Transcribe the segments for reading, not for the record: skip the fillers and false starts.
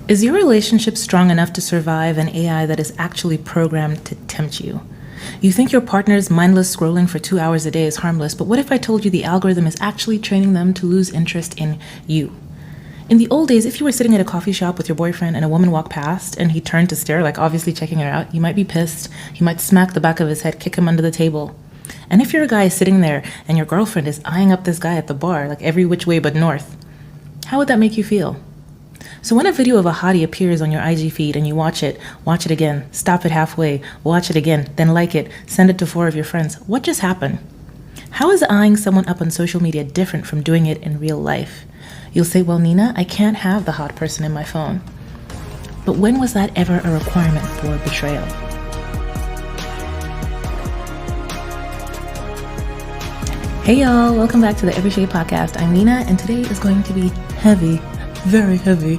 Is your relationship strong enough to survive an AI that is actually programmed to tempt you? You think your partner's mindless scrolling for 2 hours a day is harmless, but what if I told you the algorithm is actually training them to lose interest in you? In the old days, if you were sitting at a coffee shop with your boyfriend and a woman walked past and he turned to stare, like obviously checking her out, you might be pissed. He might smack the back of his head, kick him under the table. And if you're a guy sitting there and your girlfriend is eyeing up this guy at the bar, like every which way but north, how would that make you feel? So when a video of a hottie appears on your IG feed and you watch it again, stop it halfway, watch it again, then like it, send it to 4 of your friends, what just happened? How is eyeing someone up on social media different from doing it in real life? You'll say, well, Nina, I can't have the hot person in my phone. But when was that ever a requirement for betrayal? Hey y'all, welcome back to the Every Shade Podcast. I'm Nina, and today is going to be heavy. Very heavy.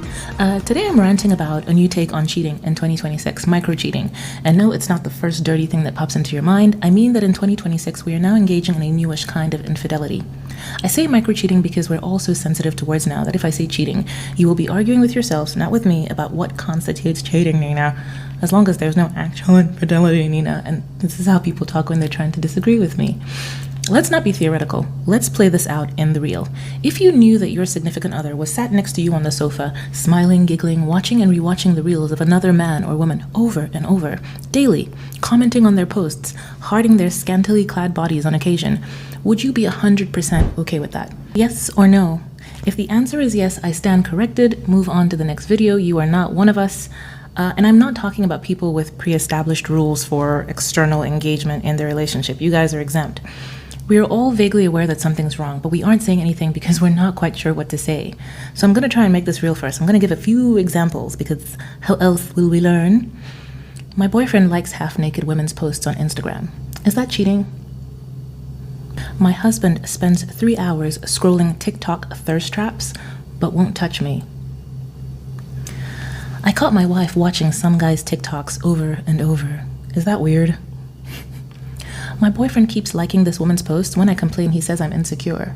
Today I'm ranting about a new take on cheating in 2026, micro-cheating. And no, it's not the first dirty thing that pops into your mind. I mean that in 2026, we are now engaging in a newish kind of infidelity. I say micro-cheating because we're all so sensitive to words now that if I say cheating, you will be arguing with yourselves, not with me, about what constitutes cheating, Nina. As long as there's no actual infidelity, Nina. And this is how people talk when they're trying to disagree with me. Let's not be theoretical. Let's play this out in the real. If you knew that your significant other was sat next to you on the sofa, smiling, giggling, watching and rewatching the reels of another man or woman over and over, daily, commenting on their posts, hearting their scantily clad bodies on occasion, would you be 100% okay with that? Yes or no? If the answer is yes, I stand corrected. Move on to the next video. You are not one of us. And I'm not talking about people with pre-established rules for external engagement in their relationship. You guys are exempt. We are all vaguely aware that something's wrong, but we aren't saying anything because we're not quite sure what to say. So I'm going to try and make this real first. I'm going to give a few examples because how else will we learn? My boyfriend likes half-naked women's posts on Instagram. Is that cheating? My husband spends 3 hours scrolling TikTok thirst traps, but won't touch me. I caught my wife watching some guy's TikToks over and over. Is that weird? My boyfriend keeps liking this woman's posts. When I complain, he says I'm insecure.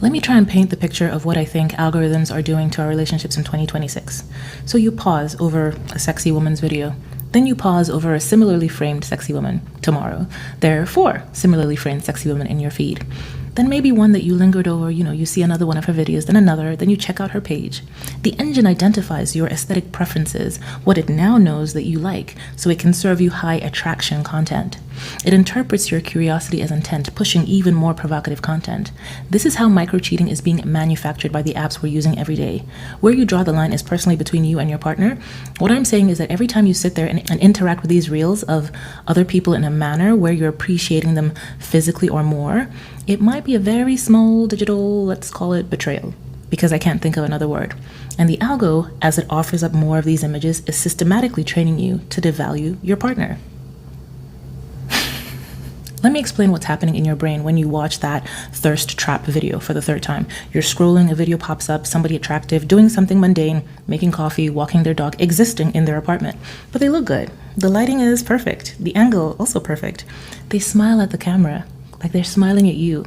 Let me try and paint the picture of what I think algorithms are doing to our relationships in 2026. So you pause over a sexy woman's video. Then you pause over a similarly framed sexy woman. Tomorrow, there are 4 similarly framed sexy women in your feed. Then maybe one that you lingered over, you see another one of her videos, then another, then you check out her page. The engine identifies your aesthetic preferences, what it now knows that you like, so it can serve you high attraction content. It interprets your curiosity as intent, pushing even more provocative content. This is how micro-cheating is being manufactured by the apps we're using every day. Where you draw the line is personally between you and your partner. What I'm saying is that every time you sit there and interact with these reels of other people in a manner where you're appreciating them physically or more, it might be a very small digital, let's call it betrayal, because I can't think of another word. And the algo, as it offers up more of these images, is systematically training you to devalue your partner. Let me explain what's happening in your brain when you watch that thirst trap video for the 3rd time. You're scrolling, a video pops up, somebody attractive, doing something mundane, making coffee, walking their dog, existing in their apartment. But they look good. The lighting is perfect. The angle also perfect. They smile at the camera, like they're smiling at you.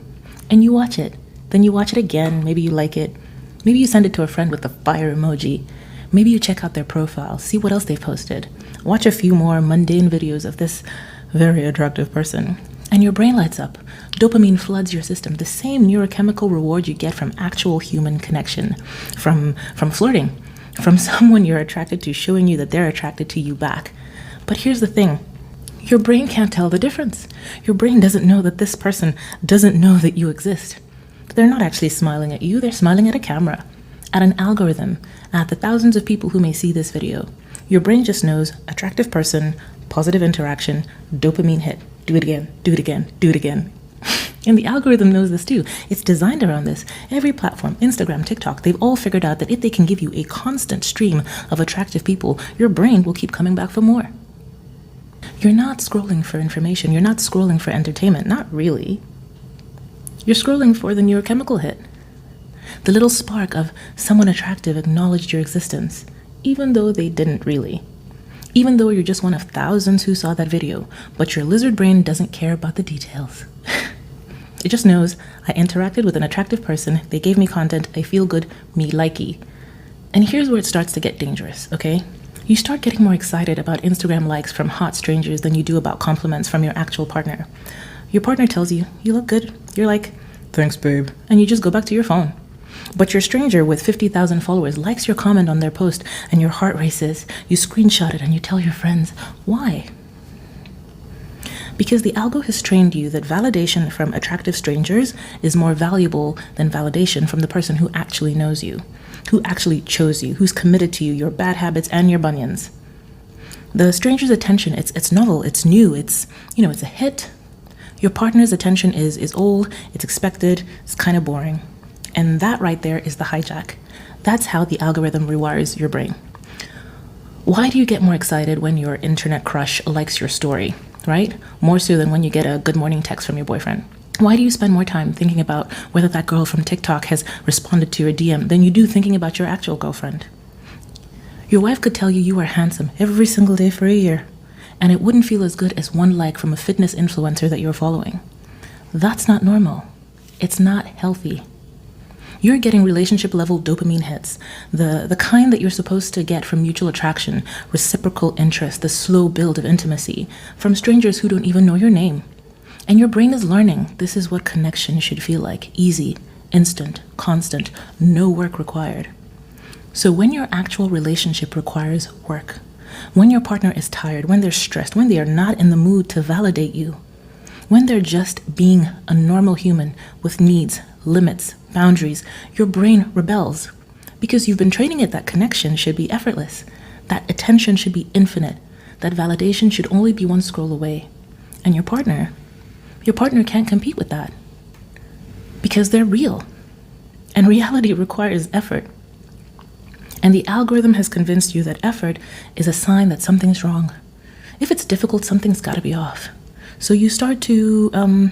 And you watch it. Then you watch it again. Maybe you like it. Maybe you send it to a friend with the fire emoji. Maybe you check out their profile, see what else they've posted. Watch a few more mundane videos of this very attractive person. And your brain lights up. Dopamine floods your system, the same neurochemical reward you get from actual human connection, from flirting, from someone you're attracted to showing you that they're attracted to you back. But here's the thing. Your brain can't tell the difference. Your brain doesn't know that this person doesn't know that you exist. They're not actually smiling at you, they're smiling at a camera, at an algorithm, at the thousands of people who may see this video. Your brain just knows attractive person, positive interaction, dopamine hit. Do it again, do it again, do it again. And the algorithm knows this too. It's designed around this. Every platform, Instagram, TikTok, they've all figured out that if they can give you a constant stream of attractive people, your brain will keep coming back for more. You're not scrolling for information. You're not scrolling for entertainment. Not really. You're scrolling for the neurochemical hit. The little spark of someone attractive acknowledged your existence, even though they didn't really. Even though you're just one of thousands who saw that video, but your lizard brain doesn't care about the details. It just knows I interacted with an attractive person, they gave me content, I feel good, me likey. And here's where it starts to get dangerous, okay? You start getting more excited about Instagram likes from hot strangers than you do about compliments from your actual partner. Your partner tells you, you look good. You're like, thanks, babe. And you just go back to your phone. But your stranger with 50,000 followers likes your comment on their post and your heart races. You screenshot it and you tell your friends. Why? Because the algo has trained you that validation from attractive strangers is more valuable than validation from the person who actually knows you, who actually chose you, who's committed to you, your bad habits and your bunions. The stranger's attention, it's novel, it's new, it's a hit. Your partner's attention is old, it's expected, it's kind of boring. And that right there is the hijack. That's how the algorithm rewires your brain. Why do you get more excited when your internet crush likes your story, right? More so than when you get a good morning text from your boyfriend. Why do you spend more time thinking about whether that girl from TikTok has responded to your DM than you do thinking about your actual girlfriend? Your wife could tell you you are handsome every single day for a year, and it wouldn't feel as good as one like from a fitness influencer that you're following. That's not normal. It's not healthy. You're getting relationship level dopamine hits, the kind that you're supposed to get from mutual attraction, reciprocal interest, the slow build of intimacy, from strangers who don't even know your name. And your brain is learning this is what connection should feel like: easy, instant, constant, no work required. So when your actual relationship requires work, when your partner is tired, when they're stressed, when they are not in the mood to validate you, when they're just being a normal human with needs, limits, boundaries, your brain rebels because you've been training it that connection should be effortless, that attention should be infinite, that validation should only be one scroll away. And your partner can't compete with that because they're real. And reality requires effort. And the algorithm has convinced you that effort is a sign that something's wrong. If it's difficult, something's got to be off. So you start to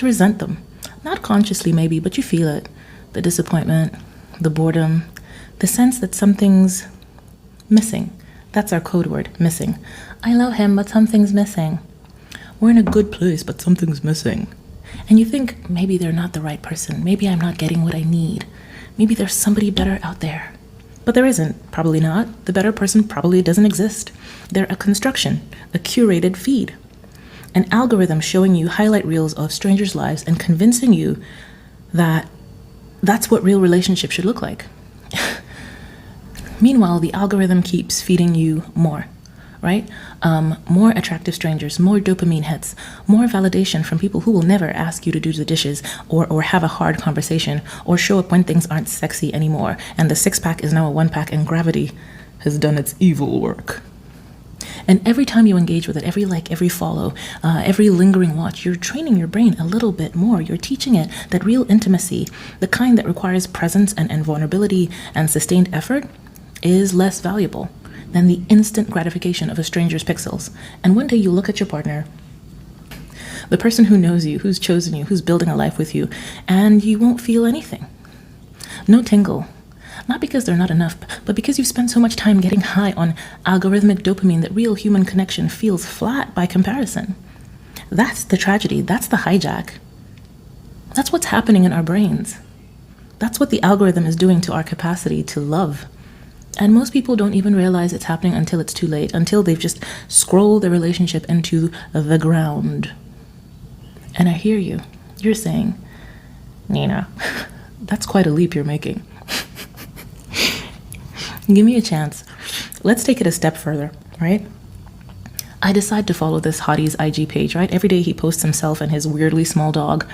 resent them. Not consciously maybe, but you feel it. The disappointment, the boredom, the sense that something's missing. That's our code word, missing. I love him, but something's missing. We're in a good place, but something's missing. And you think, maybe they're not the right person. Maybe I'm not getting what I need. Maybe there's somebody better out there. But there isn't, probably not. The better person probably doesn't exist. They're a construction, a curated feed. An algorithm showing you highlight reels of strangers' lives and convincing you that that's what real relationships should look like. Meanwhile, the algorithm keeps feeding you more, right? More attractive strangers, more dopamine hits, more validation from people who will never ask you to do the dishes or have a hard conversation or show up when things aren't sexy anymore. And the 6-pack is now a 1-pack and gravity has done its evil work. And every time you engage with it, every like, every follow, every lingering watch, you're training your brain a little bit more. You're teaching it that real intimacy, the kind that requires presence and vulnerability and sustained effort, is less valuable than the instant gratification of a stranger's pixels. And one day you look at your partner, the person who knows you, who's chosen you, who's building a life with you, and you won't feel anything. No tingle. Not because they're not enough, but because you've spent so much time getting high on algorithmic dopamine that real human connection feels flat by comparison. That's the tragedy. That's the hijack. That's what's happening in our brains. That's what the algorithm is doing to our capacity to love. And most people don't even realize it's happening until it's too late, until they've just scrolled their relationship into the ground. And I hear you. You're saying, Nina, that's quite a leap you're making. Give me a chance. Let's take it a step further, right? I decide to follow this hottie's IG page, right? Every day he posts himself and his weirdly small dog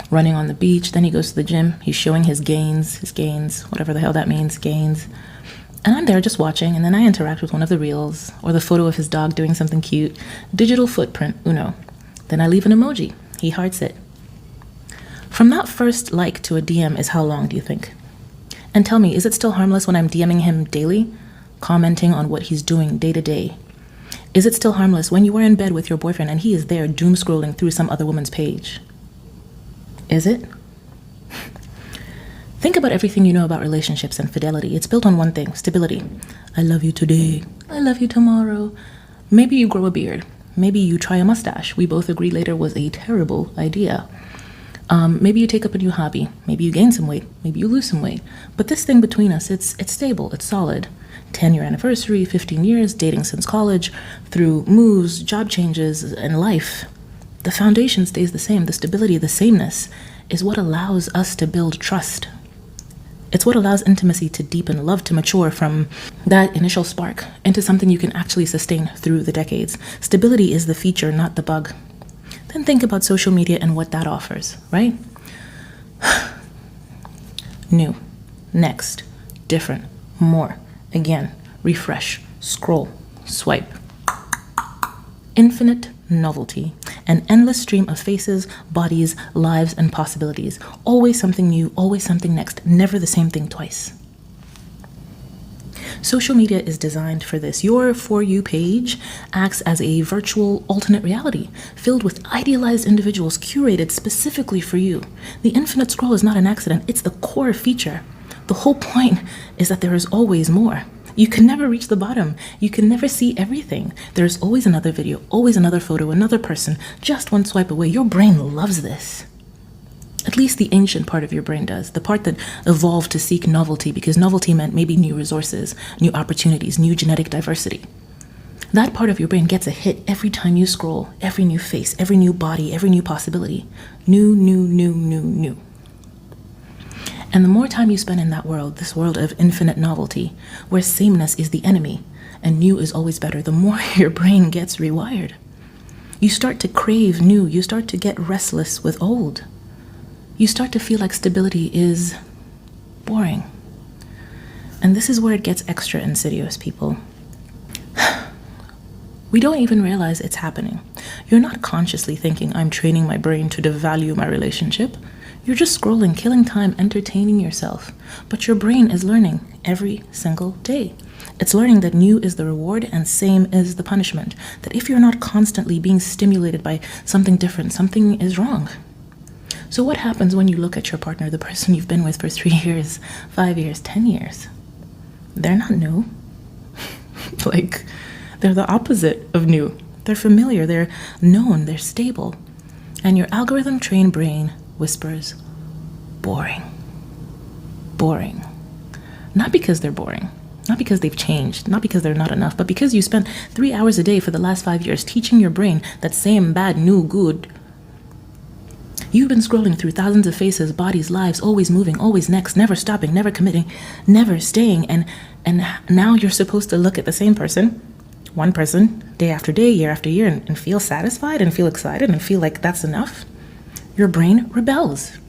running on the beach. Then he goes to the gym. He's showing his gains, whatever the hell that means, gains. And I'm there just watching, and then I interact with one of the reels or the photo of his dog doing something cute. Digital footprint, uno. Then I leave an emoji. He hearts it. From that first like to a DM is how long, do you think? And tell me, is it still harmless when I'm DMing him daily, commenting on what he's doing day to day? Is it still harmless when you are in bed with your boyfriend and he is there doom scrolling through some other woman's page? Is it? Think about everything you know about relationships and fidelity. It's built on one thing: stability. I love you today. I love you tomorrow. Maybe you grow a beard. Maybe you try a mustache. We both agree later was a terrible idea. Maybe you take up a new hobby. Maybe you gain some weight. Maybe you lose some weight. But this thing between us, it's stable. It's solid. 10-year anniversary, 15 years, dating since college, through moves, job changes, and life. The foundation stays the same. The stability, the sameness is what allows us to build trust. It's what allows intimacy to deepen, love to mature from that initial spark into something you can actually sustain through the decades. Stability is the feature, not the bug. Then think about social media and what that offers, right? New, next, different, more, again, refresh, scroll, swipe. Infinite novelty, an endless stream of faces, bodies, lives, and possibilities. Always something new, always something next, never the same thing twice. Social media is designed for this. Your For You page acts as a virtual alternate reality filled with idealized individuals curated specifically for you. The infinite scroll is not an accident, it's the core feature. The whole point is that there is always more. You can never reach the bottom. You can never see everything. There's always another video, always another photo, another person, just one swipe away. Your brain loves this. At least the ancient part of your brain does, the part that evolved to seek novelty because novelty meant maybe new resources, new opportunities, new genetic diversity. That part of your brain gets a hit every time you scroll, every new face, every new body, every new possibility. New, new, new, new, new. And the more time you spend in that world, this world of infinite novelty, where sameness is the enemy and new is always better, the more your brain gets rewired. You start to crave new. You start to get restless with old. You start to feel like stability is boring. And this is where it gets extra insidious, people. We don't even realize it's happening. You're not consciously thinking, I'm training my brain to devalue my relationship. You're just scrolling, killing time, entertaining yourself. But your brain is learning every single day. It's learning that new is the reward and same is the punishment. That if you're not constantly being stimulated by something different, something is wrong. So what happens when you look at your partner, the person you've been with for 3 years, 5 years, 10 years? They're not new. Like, they're the opposite of new. They're familiar, they're known, they're stable. And your algorithm-trained brain whispers, boring. Boring. Not because they're boring, not because they've changed, not because they're not enough, but because you spent 3 hours a day for the last 5 years teaching your brain that same bad, new, good. You've been scrolling through thousands of faces, bodies, lives, always moving, always next, never stopping, never committing, never staying, and now you're supposed to look at the same person, one person, day after day, year after year, and feel satisfied and feel excited and feel like that's enough. Your brain rebels.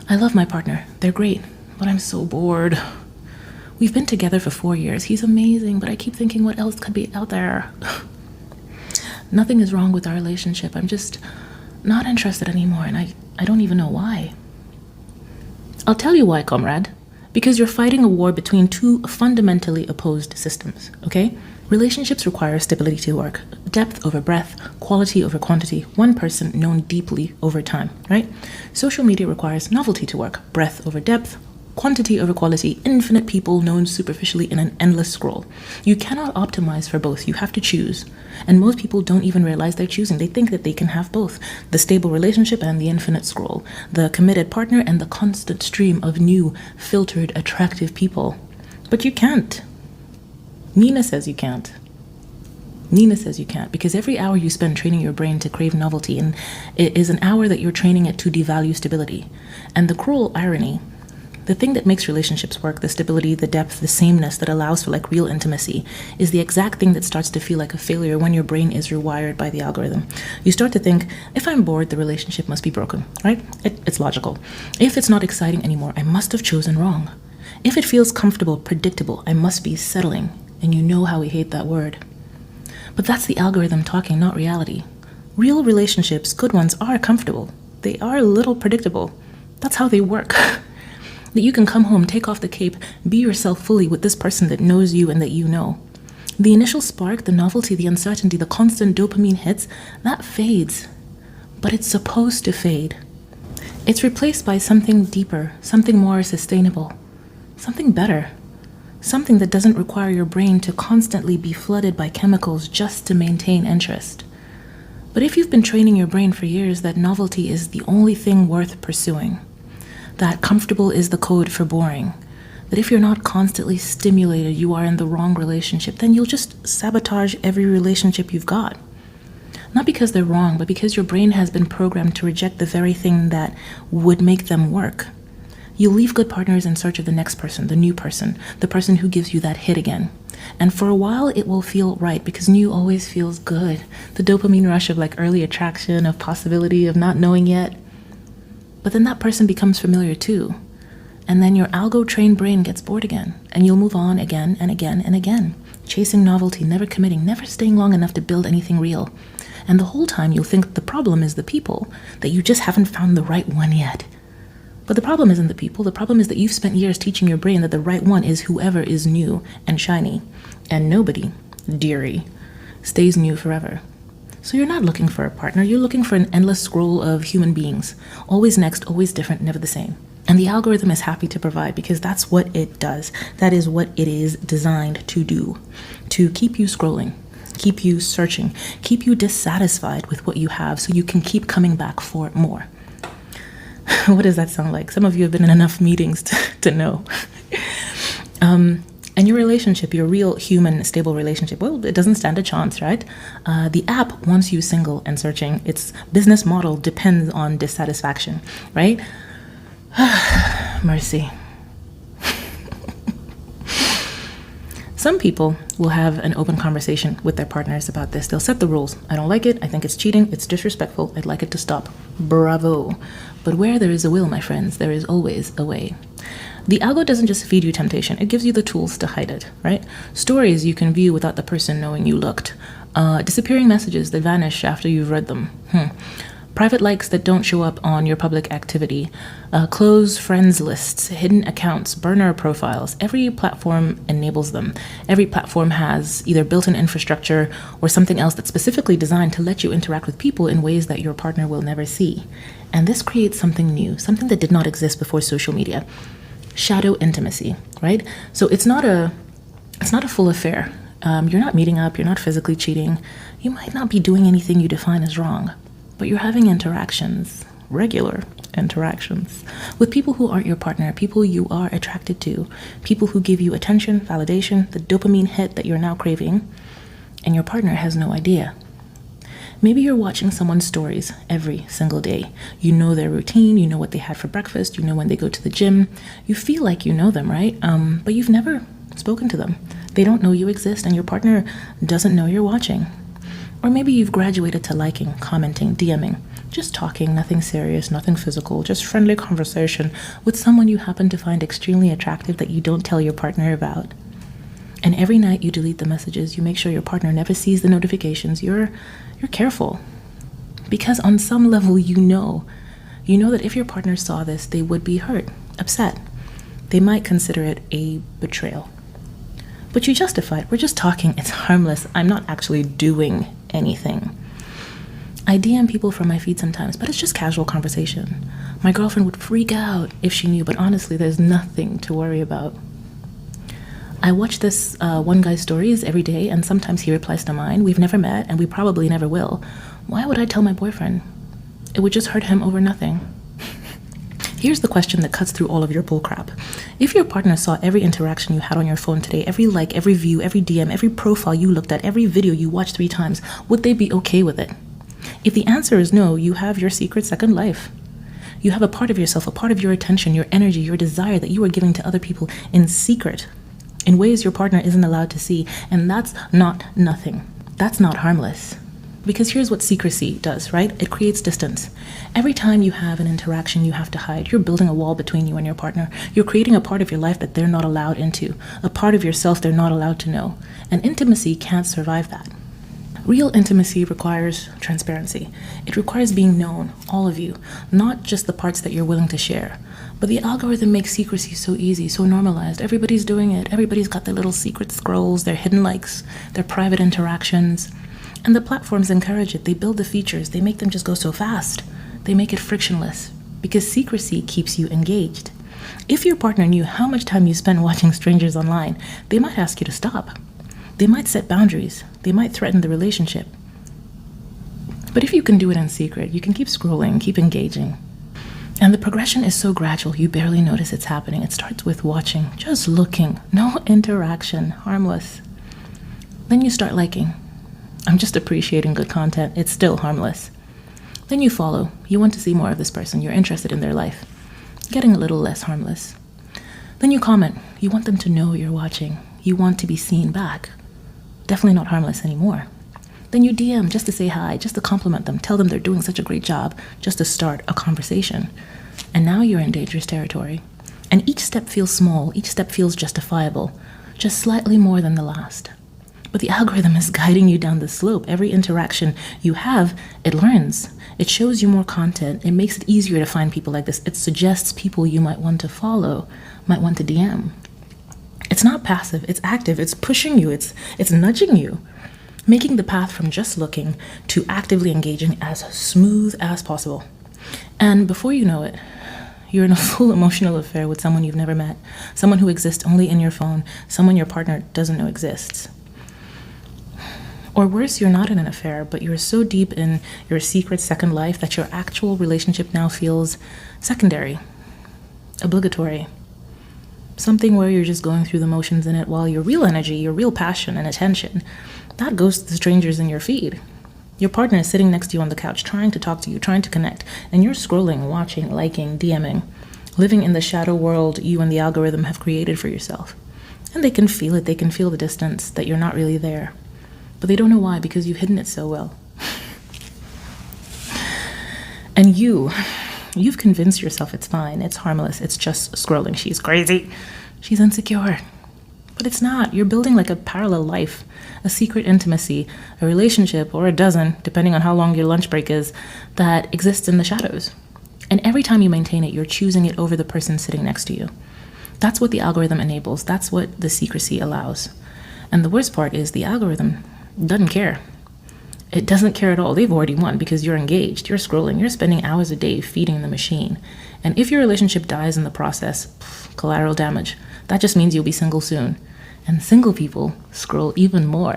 I love my partner. They're great, but I'm so bored. We've been together for 4 years. He's amazing, but I keep thinking what else could be out there? Nothing is wrong with our relationship. I'm just not interested anymore, and I don't even know why. I'll tell you why, comrade. Because you're fighting a war between two fundamentally opposed systems, okay? Relationships require stability to work, depth over breadth, quality over quantity, one person known deeply over time, right? Social media requires novelty to work, breadth over depth, quantity over quality, infinite people known superficially in an endless scroll. You cannot optimize for both. You have to choose. And most people don't even realize they're choosing. They think that they can have both, the stable relationship and the infinite scroll, the committed partner and the constant stream of new, filtered, attractive people. But you can't. Nina says you can't. Nina says you can't, because every hour you spend training your brain to crave novelty, and it is an hour that you're training it to devalue stability. And the cruel irony, the thing that makes relationships work, the stability, the depth, the sameness that allows for like real intimacy, is the exact thing that starts to feel like a failure when your brain is rewired by the algorithm. You start to think, if I'm bored, the relationship must be broken, right? It's logical. If it's not exciting anymore, I must have chosen wrong. If it feels comfortable, predictable, I must be settling. And you know how we hate that word. But that's the algorithm talking, not reality. Real relationships, good ones, are comfortable. They are a little predictable. That's how they work. That you can come home, take off the cape, be yourself fully with this person that knows you and that you know. The initial spark, the novelty, the uncertainty, the constant dopamine hits, that fades. But it's supposed to fade. It's replaced by something deeper, something more sustainable, something better. Something that doesn't require your brain to constantly be flooded by chemicals just to maintain interest. But if you've been training your brain for years that novelty is the only thing worth pursuing, that comfortable is the code for boring, that if you're not constantly stimulated, you are in the wrong relationship, then you'll just sabotage every relationship you've got. Not because they're wrong, but because your brain has been programmed to reject the very thing that would make them work. You'll leave good partners in search of the next person, the new person, the person who gives you that hit again. And for a while, it will feel right because new always feels good. The dopamine rush of like early attraction, of possibility, of not knowing yet. But then that person becomes familiar too. And then your algo-trained brain gets bored again, and you'll move on again and again and again, chasing novelty, never committing, never staying long enough to build anything real. And the whole time you'll think the problem is the people, that you just haven't found the right one yet. But the problem isn't the people. The problem is that you've spent years teaching your brain that the right one is whoever is new and shiny. And nobody, dearie, stays new forever. So you're not looking for a partner. You're looking for an endless scroll of human beings. Always next, always different, never the same. And the algorithm is happy to provide because that's what it does. That is what it is designed to do. To keep you scrolling, keep you searching, keep you dissatisfied with what you have so you can keep coming back for more. What does that sound like? Some of you have been in enough meetings to know. And your relationship, your real human stable relationship, well, it doesn't stand a chance, right? The app wants you single and searching. Its business model depends on dissatisfaction, right? Mercy. Some people will have an open conversation with their partners about this. They'll set the rules. I don't like it. I think it's cheating. It's disrespectful. I'd like it to stop. Bravo. But where there is a will, my friends, there is always a way. The algo doesn't just feed you temptation. It gives you the tools to hide it, right? Stories you can view without the person knowing you looked. Disappearing messages that vanish after you've read them. Private likes that don't show up on your public activity, closed friends lists, hidden accounts, burner profiles. Every platform enables them. Every platform has either built-in infrastructure or something else that's specifically designed to let you interact with people in ways that your partner will never see. And this creates something new, something that did not exist before social media. Shadow intimacy, right? So it's not a full affair. You're not meeting up, you're not physically cheating. You might not be doing anything you define as wrong. But you're having interactions, regular interactions, with people who aren't your partner, people you are attracted to, people who give you attention, validation, the dopamine hit that you're now craving, and your partner has no idea. Maybe you're watching someone's stories every single day. You know their routine, you know what they had for breakfast, you know when they go to the gym. You feel like you know them, right? But you've never spoken to them. They don't know you exist, and your partner doesn't know you're watching. Or maybe you've graduated to liking, commenting, DMing, just talking, nothing serious, nothing physical, just friendly conversation with someone you happen to find extremely attractive that you don't tell your partner about. And every night you delete the messages, you make sure your partner never sees the notifications. You're careful. Because on some level you know that if your partner saw this, they would be hurt, upset. They might consider it a betrayal. But you justify it. We're just talking. It's harmless. I'm not actually doing anything. I DM people from my feed sometimes, but it's just casual conversation. My girlfriend would freak out if she knew, but honestly, there's nothing to worry about. I watch this one guy's stories every day, and sometimes he replies to mine. We've never met, and we probably never will. Why would I tell my boyfriend? It would just hurt him over nothing. Here's the question that cuts through all of your bullcrap. If your partner saw every interaction you had on your phone today, every like, every view, every DM, every profile you looked at, every video you watched 3 times, would they be okay with it? If the answer is no, you have your secret second life. You have a part of yourself, a part of your attention, your energy, your desire that you are giving to other people in secret, in ways your partner isn't allowed to see, and that's not nothing. That's not harmless. Because here's what secrecy does, right? It creates distance. Every time you have an interaction you have to hide, you're building a wall between you and your partner. You're creating a part of your life that they're not allowed into, a part of yourself they're not allowed to know. And intimacy can't survive that. Real intimacy requires transparency. It requires being known, all of you, not just the parts that you're willing to share. But the algorithm makes secrecy so easy, so normalized. Everybody's doing it. Everybody's got their little secret scrolls, their hidden likes, their private interactions. And the platforms encourage it. They build the features. They make them just go so fast. They make it frictionless because secrecy keeps you engaged. If your partner knew how much time you spend watching strangers online, they might ask you to stop. They might set boundaries. They might threaten the relationship. But if you can do it in secret, you can keep scrolling, keep engaging. And the progression is so gradual, you barely notice it's happening. It starts with watching, just looking, no interaction, harmless. Then you start liking. I'm just appreciating good content. It's still harmless. Then you follow. You want to see more of this person. You're interested in their life. Getting a little less harmless. Then you comment. You want them to know you're watching. You want to be seen back. Definitely not harmless anymore. Then you DM just to say hi, just to compliment them, tell them they're doing such a great job, just to start a conversation. And now you're in dangerous territory. And each step feels small, each step feels justifiable, just slightly more than the last. But the algorithm is guiding you down the slope. Every interaction you have, it learns. It shows you more content. It makes it easier to find people like this. It suggests people you might want to follow, might want to DM. It's not passive, it's active, it's pushing you, it's nudging you, making the path from just looking to actively engaging as smooth as possible. And before you know it, you're in a full emotional affair with someone you've never met, someone who exists only in your phone, someone your partner doesn't know exists. Or worse, you're not in an affair, but you're so deep in your secret second life that your actual relationship now feels secondary, obligatory. Something where you're just going through the motions in it while your real energy, your real passion and attention, that goes to the strangers in your feed. Your partner is sitting next to you on the couch, trying to talk to you, trying to connect, and you're scrolling, watching, liking, DMing, living in the shadow world you and the algorithm have created for yourself. And they can feel it, they can feel the distance, that you're not really there. But they don't know why, because you've hidden it so well. And you've convinced yourself it's fine, it's harmless, it's just scrolling. She's crazy, she's insecure. But it's not. You're building like a parallel life, a secret intimacy, a relationship, or a dozen, depending on how long your lunch break is, that exists in the shadows. And every time you maintain it, you're choosing it over the person sitting next to you. That's what the algorithm enables. That's what the secrecy allows. And the worst part is the algorithm doesn't care. It doesn't care at all. They've already won because you're engaged, you're scrolling, you're spending hours a day feeding the machine. And if your relationship dies in the process, collateral damage, that just means you'll be single soon. And single people scroll even more.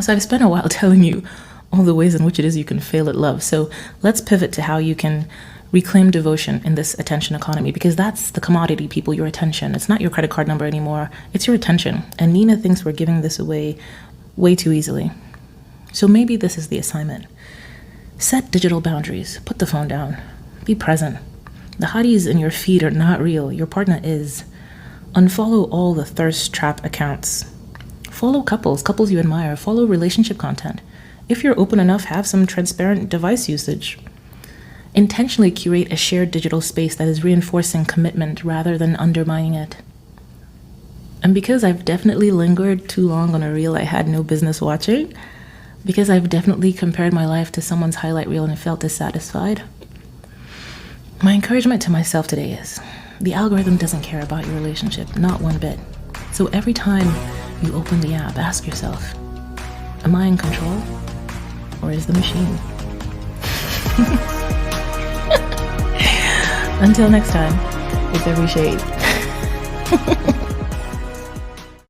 So I've spent a while telling you all the ways in which it is you can fail at love. So let's pivot to how you can reclaim devotion in this attention economy, because that's the commodity, people, your attention. It's not your credit card number anymore. It's your attention. And Nina thinks we're giving this away way too easily. So maybe this is the assignment. Set digital boundaries. Put the phone down. Be present. The hotties in your feed are not real. Your partner is. Unfollow all the thirst trap accounts. Follow couples you admire. Follow relationship content. If you're open enough, have some transparent device usage. Intentionally curate a shared digital space that is reinforcing commitment rather than undermining it. And because I've definitely lingered too long on a reel I had no business watching, because I've definitely compared my life to someone's highlight reel and felt dissatisfied, my encouragement to myself today is, the algorithm doesn't care about your relationship, not one bit. So every time you open the app, ask yourself, am I in control? Or is the machine? Until next time, it's every shade.